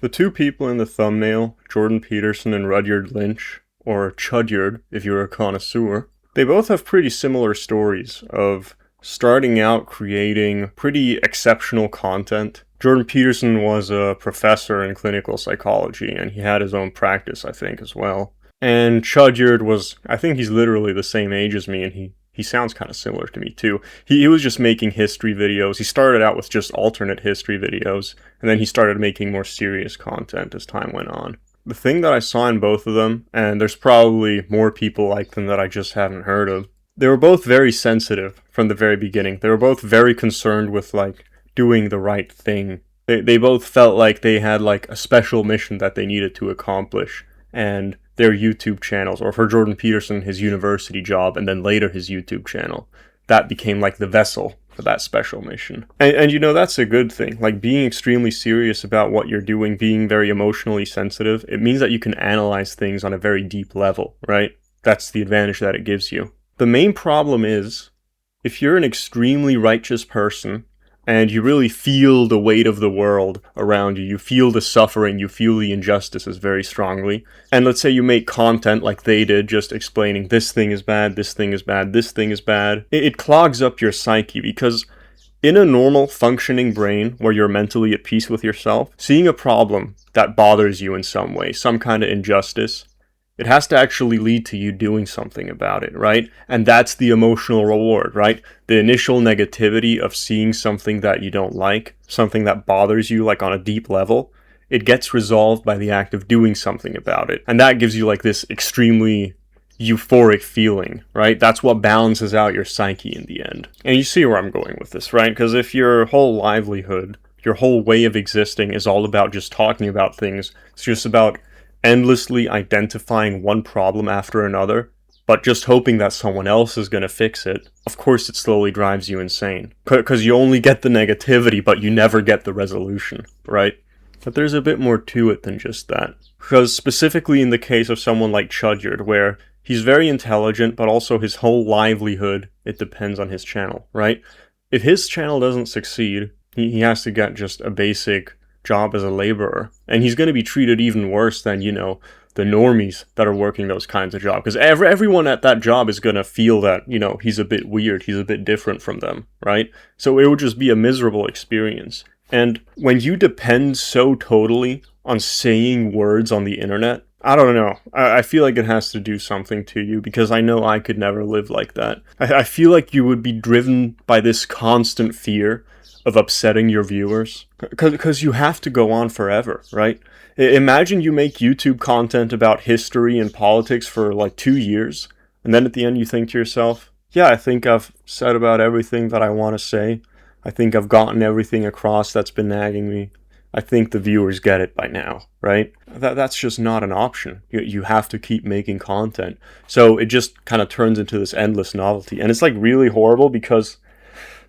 The two people in the thumbnail, Jordan Peterson and Rudyard Lynch, or Chudyard if you're a connoisseur, they both have pretty similar stories of starting out creating pretty exceptional content. Jordan Peterson was a professor in clinical psychology, and he had his own practice, I think, as well. And Chudyard was, I think he's literally the same age as me, and he sounds kind of similar to me too. He was just making history videos. He started out with just alternate history videos, and then he started making more serious content as time went on. The thing that I saw in both of them, and there's probably more people like them that I just haven't heard of, they were both very sensitive from the very beginning. They were both very concerned with, like, doing the right thing. They both felt like they had, like, a special mission that they needed to accomplish. And their YouTube channels, or for Jordan Peterson, his university job, and then later his YouTube channel, that became like the vessel for that special mission. And you know, that's a good thing. Like, being extremely serious about what you're doing, being very emotionally sensitive, it means that you can analyze things on a very deep level, right? That's the advantage that it gives you. The main problem is, if you're an extremely righteous person, and you really feel the weight of the world around you, you feel the suffering, you feel the injustices very strongly, and let's say you make content like they did, just explaining this thing is bad, this thing is bad, this thing is bad, it clogs up your psyche, because in a normal functioning brain where you're mentally at peace with yourself, seeing a problem that bothers you in some way, some kind of injustice, it has to actually lead to you doing something about it, right? And that's the emotional reward, right? The initial negativity of seeing something that you don't like, something that bothers you, like, on a deep level, it gets resolved by the act of doing something about it. And that gives you, like, this extremely euphoric feeling, right? That's what balances out your psyche in the end. And you see where I'm going with this, right? Because if your whole livelihood, your whole way of existing is all about just talking about things, it's just about endlessly identifying one problem after another, but just hoping that someone else is going to fix it, of course it slowly drives you insane. Because you only get the negativity, but you never get the resolution, right? But there's a bit more to it than just that. Because specifically in the case of someone like Chudyard, where he's very intelligent, but also his whole livelihood, it depends on his channel, right? If his channel doesn't succeed, he has to get just a basic job as a laborer, and he's going to be treated even worse than, you know, the normies that are working those kinds of jobs, because everyone at that job is going to feel that, you know, he's a bit weird, he's a bit different from them, right? So it would just be a miserable experience. And when you depend so totally on saying words on the internet, I don't know, I feel like it has to do something to you, because I know I could never live like that. I feel like you would be driven by this constant fear of upsetting your viewers, because you have to go on forever, right? Imagine you make YouTube content about history and politics for like 2 years, and then at the end you think to yourself, yeah, I think I've said about everything that I want to say. I think I've gotten everything across that's been nagging me. I think the viewers get it by now, right? That's just not an option. You have to keep making content. So it just kind of turns into this endless novelty, and it's like really horrible, because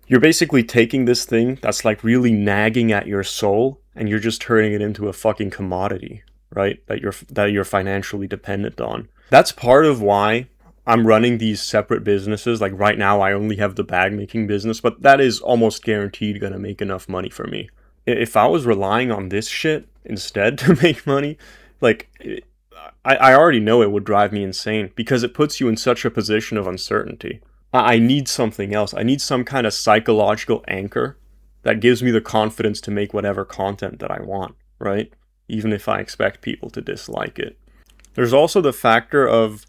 you're basically taking this thing that's like really nagging at your soul, and you're just turning it into a fucking commodity, right? That you're financially dependent on. That's part of why I'm running these separate businesses. Like right now I only have the bag making business, but that is almost guaranteed gonna make enough money for me. If I was relying on this shit instead to make money, like, I already know it would drive me insane, because it puts you in such a position of uncertainty. I need something else. I need some kind of psychological anchor that gives me the confidence to make whatever content that I want, right? Even if I expect people to dislike it. There's also the factor of,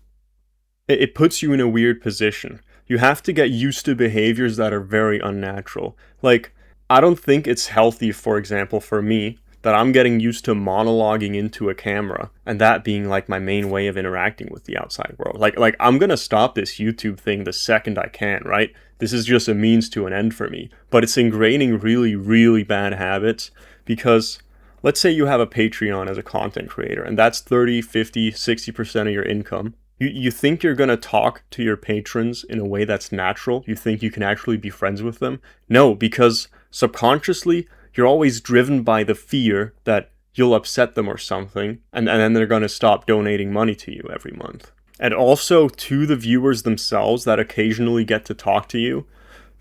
it puts you in a weird position. You have to get used to behaviors that are very unnatural. Like, I don't think it's healthy, for example, for me, that I'm getting used to monologuing into a camera, and that being like my main way of interacting with the outside world. Like I'm gonna stop this YouTube thing the second I can, right? This is just a means to an end for me. But it's ingraining really, really bad habits, because let's say you have a Patreon as a content creator, and that's 30, 50, 60% of your income. You think you're gonna talk to your patrons in a way that's natural? You think you can actually be friends with them? No, because subconsciously, you're always driven by the fear that you'll upset them or something, and then they're going to stop donating money to you every month. And also, to the viewers themselves that occasionally get to talk to you,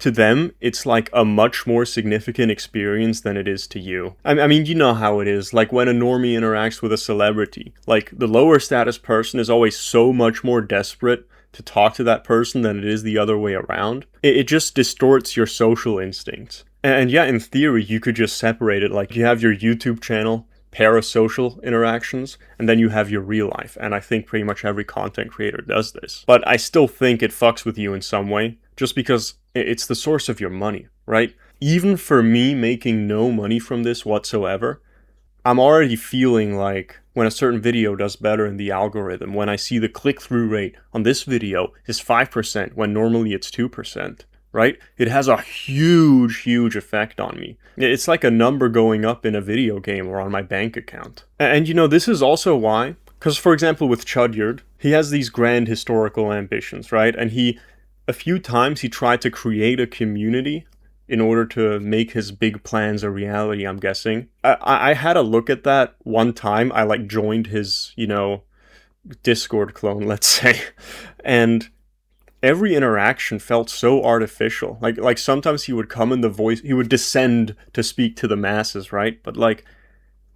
to them, it's like a much more significant experience than it is to you. I mean, you know how it is. Like when a normie interacts with a celebrity, like the lower status person is always so much more desperate to talk to that person than it is the other way around. It just distorts your social instincts. And yeah, in theory, you could just separate it. Like you have your YouTube channel, parasocial interactions, and then you have your real life. And I think pretty much every content creator does this. But I still think it fucks with you in some way, just because it's the source of your money, right? Even for me making no money from this whatsoever, I'm already feeling like when a certain video does better in the algorithm, when I see the click-through rate on this video is 5% when normally it's 2%, right? It has a huge effect on me. It's like a number going up in a video game or on my bank account. And you know, this is also why, because for example with Chudyard, he has these grand historical ambitions, right? And a few times he tried to create a community in order to make his big plans a reality, I'm guessing. I had a look at that one time. I like joined his, Discord clone, let's say. And every interaction felt so artificial. Like sometimes he would come in the voice, he would descend to speak to the masses, right? But like,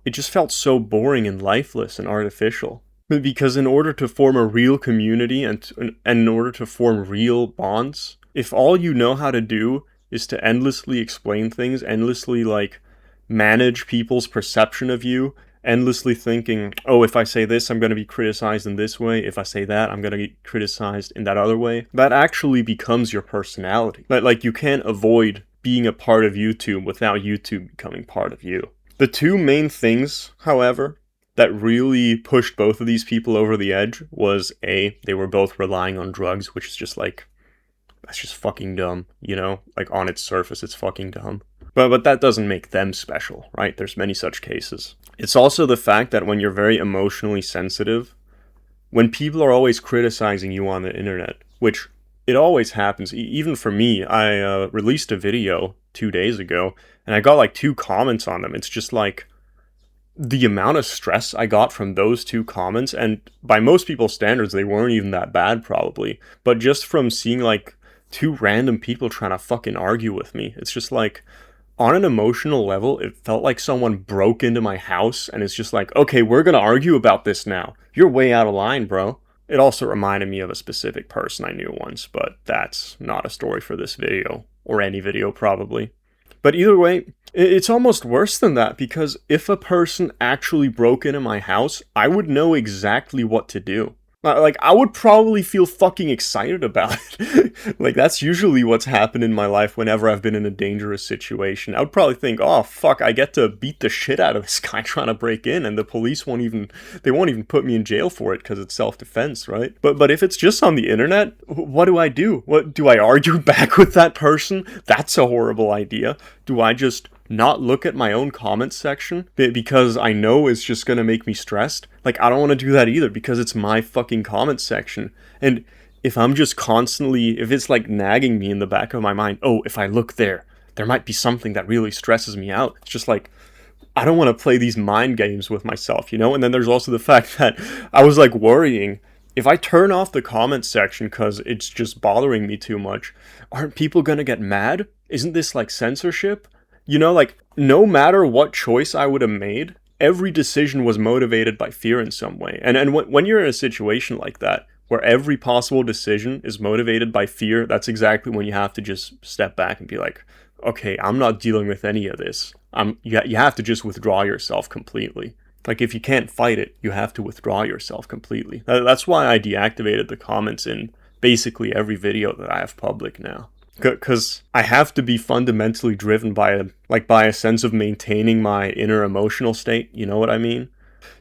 it just felt so boring and lifeless and artificial. Because in order to form a real community and in order to form real bonds, if all you know how to do is to endlessly explain things, endlessly like manage people's perception of you, endlessly thinking, oh, if I say this, I'm going to be criticized in this way. If I say that, I'm going to get criticized in that other way. That actually becomes your personality. Like you can't avoid being a part of YouTube without YouTube becoming part of you. The two main things, however, that really pushed both of these people over the edge was A, they were both relying on drugs, which is just like, that's just fucking dumb, Like on its surface, it's fucking dumb. But that doesn't make them special, right? There's many such cases. It's also the fact that when you're very emotionally sensitive, when people are always criticizing you on the internet, which it always happens, even for me, I released a video 2 days ago, and I got like 2 comments on them. It's just like, the amount of stress I got from those 2 comments, and by most people's standards, they weren't even that bad probably, but just from seeing like 2 random people trying to fucking argue with me, it's just like, on an emotional level, it felt like someone broke into my house and it's just like, okay, we're gonna argue about this now. You're way out of line, bro. It also reminded me of a specific person I knew once, but that's not a story for this video, or any video probably. But either way, it's almost worse than that, because if a person actually broke into my house, I would know exactly what to do. Like, I would probably feel fucking excited about it. Like, that's usually what's happened in my life whenever I've been in a dangerous situation. I would probably think, oh, fuck, I get to beat the shit out of this guy trying to break in, and the police won't even put me in jail for it because it's self-defense, right? But if it's just on the internet, what do? What do I argue back with that person? That's a horrible idea. Do I just not look at my own comments section because I know it's just gonna make me stressed? Like, I don't want to do that either, because it's my fucking comments section. And if I'm just constantly, if it's like nagging me in the back of my mind, oh, if I look there might be something that really stresses me out. It's just like, I don't want to play these mind games with myself, And then there's also the fact that I was like worrying, if I turn off the comments section because it's just bothering me too much, aren't people gonna get mad? Isn't this like censorship? Like, no matter what choice I would have made, every decision was motivated by fear in some way. And when you're in a situation like that, where every possible decision is motivated by fear, that's exactly when you have to just step back and be like, okay, I'm not dealing with any of this. You have to just withdraw yourself completely. Like, if you can't fight it, you have to withdraw yourself completely. That's why I deactivated the comments in basically every video that I have public now. Because I have to be fundamentally driven by a sense of maintaining my inner emotional state, you know what I mean?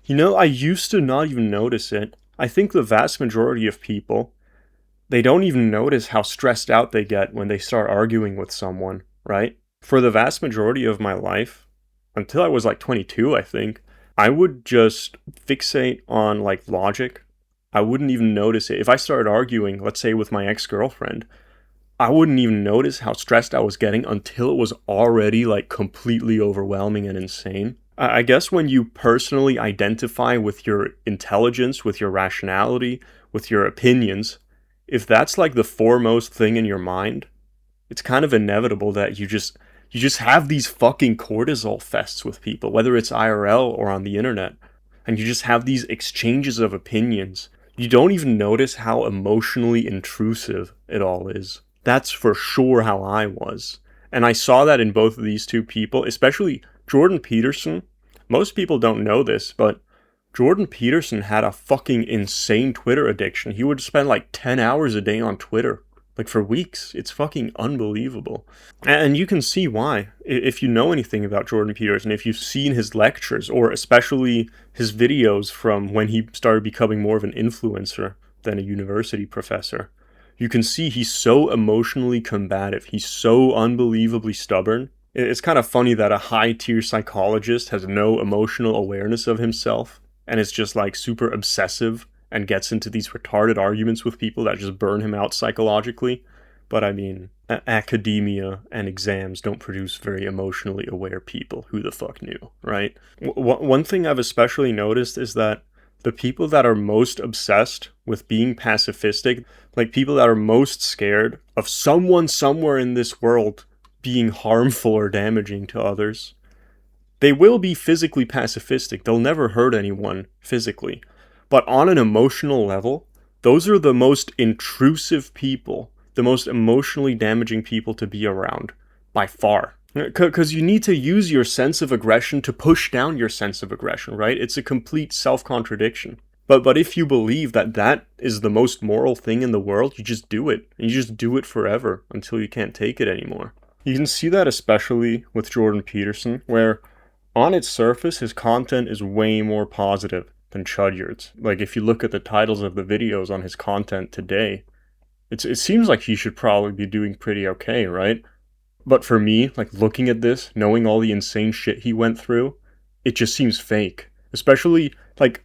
I used to not even notice it. I think the vast majority of people, they don't even notice how stressed out they get when they start arguing with someone, right? For the vast majority of my life, until I was like 22, I think, I would just fixate on like logic. I wouldn't even notice it. If I started arguing, let's say with my ex-girlfriend, I wouldn't even notice how stressed I was getting until it was already like completely overwhelming and insane. I guess when you personally identify with your intelligence, with your rationality, with your opinions, if that's like the foremost thing in your mind, it's kind of inevitable that you just have these fucking cortisol fests with people, whether it's IRL or on the internet, and you just have these exchanges of opinions. You don't even notice how emotionally intrusive it all is. That's for sure how I was. And I saw that in both of these two people, especially Jordan Peterson. Most people don't know this, but Jordan Peterson had a fucking insane Twitter addiction. He would spend like 10 hours a day on Twitter, like for weeks. It's fucking unbelievable. And you can see why. If you know anything about Jordan Peterson, if you've seen his lectures, or especially his videos from when he started becoming more of an influencer than a university professor, you can see he's so emotionally combative. He's so unbelievably stubborn. It's kind of funny that a high-tier psychologist has no emotional awareness of himself and is just like super obsessive and gets into these retarded arguments with people that just burn him out psychologically. But I mean, academia and exams don't produce very emotionally aware people. Who the fuck knew, right? One thing I've especially noticed is that the people that are most obsessed with being pacifistic, like people that are most scared of someone somewhere in this world being harmful or damaging to others, they will be physically pacifistic. They'll never hurt anyone physically. But on an emotional level, those are the most intrusive people, the most emotionally damaging people to be around, by far. Because you need to use your sense of aggression to push down your sense of aggression, right? It's a complete self-contradiction. But if you believe that that is the most moral thing in the world, you just do it. And you just do it forever until you can't take it anymore. You can see that especially with Jordan Peterson, where on its surface, his content is way more positive than Chudyard's. Like, if you look at the titles of the videos on his content today, it seems like he should probably be doing pretty okay, right? But for me, like, looking at this, knowing all the insane shit he went through, it just seems fake. Especially, like,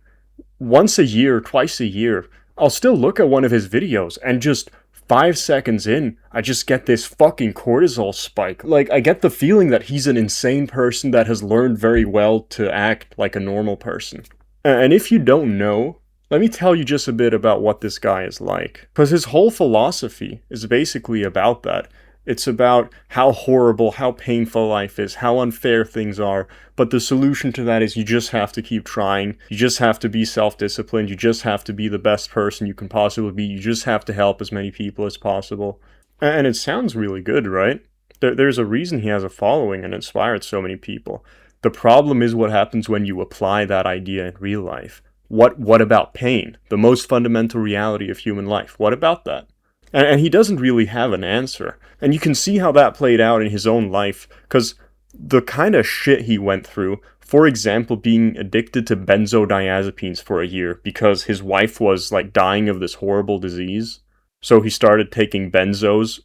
once a year, twice a year, I'll still look at one of his videos and just 5 seconds in, I just get this fucking cortisol spike. Like, I get the feeling that he's an insane person that has learned very well to act like a normal person. And if you don't know, let me tell you just a bit about what this guy is like. Because his whole philosophy is basically about that. It's about how horrible, how painful life is, how unfair things are. But the solution to that is you just have to keep trying. You just have to be self-disciplined. You just have to be the best person you can possibly be. You just have to help as many people as possible. And it sounds really good, right? There's a reason he has a following and inspired so many people. The problem is what happens when you apply that idea in real life. What about pain? The most fundamental reality of human life. What about that? And he doesn't really have an answer. And you can see how that played out in his own life, because the kind of shit he went through, for example, being addicted to benzodiazepines for a year because his wife was like dying of this horrible disease. So he started taking benzos,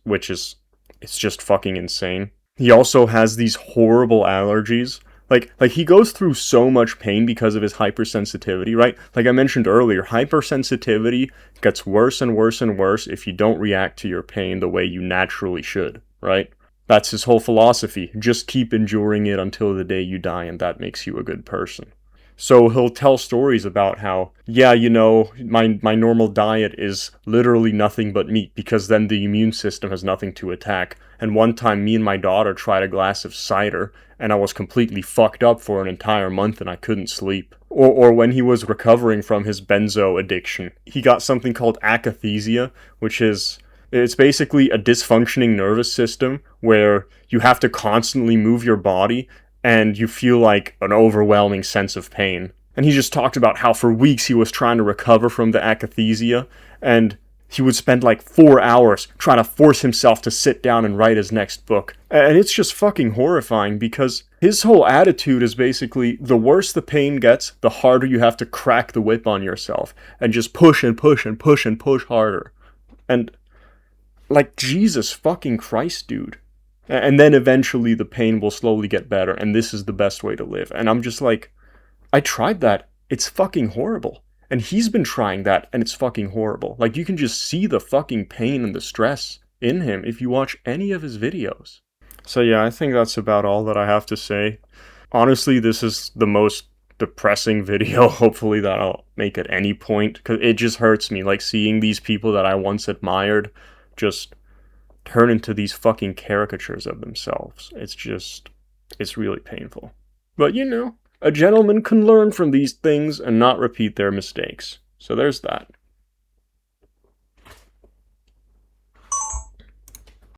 it's just fucking insane. He also has these horrible allergies. Like he goes through so much pain because of his hypersensitivity, right? Like I mentioned earlier, hypersensitivity gets worse and worse and worse if you don't react to your pain the way you naturally should, right? That's his whole philosophy. Just keep enduring it until the day you die, and that makes you a good person. So he'll tell stories about how, yeah, you know, my normal diet is literally nothing but meat because then the immune system has nothing to attack. And one time me and my daughter tried a glass of cider and I was completely fucked up for an entire month and I couldn't sleep. Or when he was recovering from his benzo addiction, he got something called akathisia, it's basically a dysfunctioning nervous system where you have to constantly move your body and you feel like an overwhelming sense of pain. And he just talked about how for weeks he was trying to recover from the akathisia, and he would spend like 4 hours trying to force himself to sit down and write his next book. And it's just fucking horrifying because his whole attitude is basically the worse the pain gets, the harder you have to crack the whip on yourself and just push and push and push and push harder. And like, Jesus fucking Christ, dude. And then eventually the pain will slowly get better, and this is the best way to live. And I'm just like, I tried that. It's fucking horrible. And he's been trying that, and it's fucking horrible. Like, you can just see the fucking pain and the stress in him if you watch any of his videos. So yeah, I think that's about all that I have to say. Honestly, this is the most depressing video, hopefully, that I'll make at any point, because it just hurts me, like, seeing these people that I once admired just turn into these fucking caricatures of themselves. It's really painful. But a gentleman can learn from these things and not repeat their mistakes. So there's that.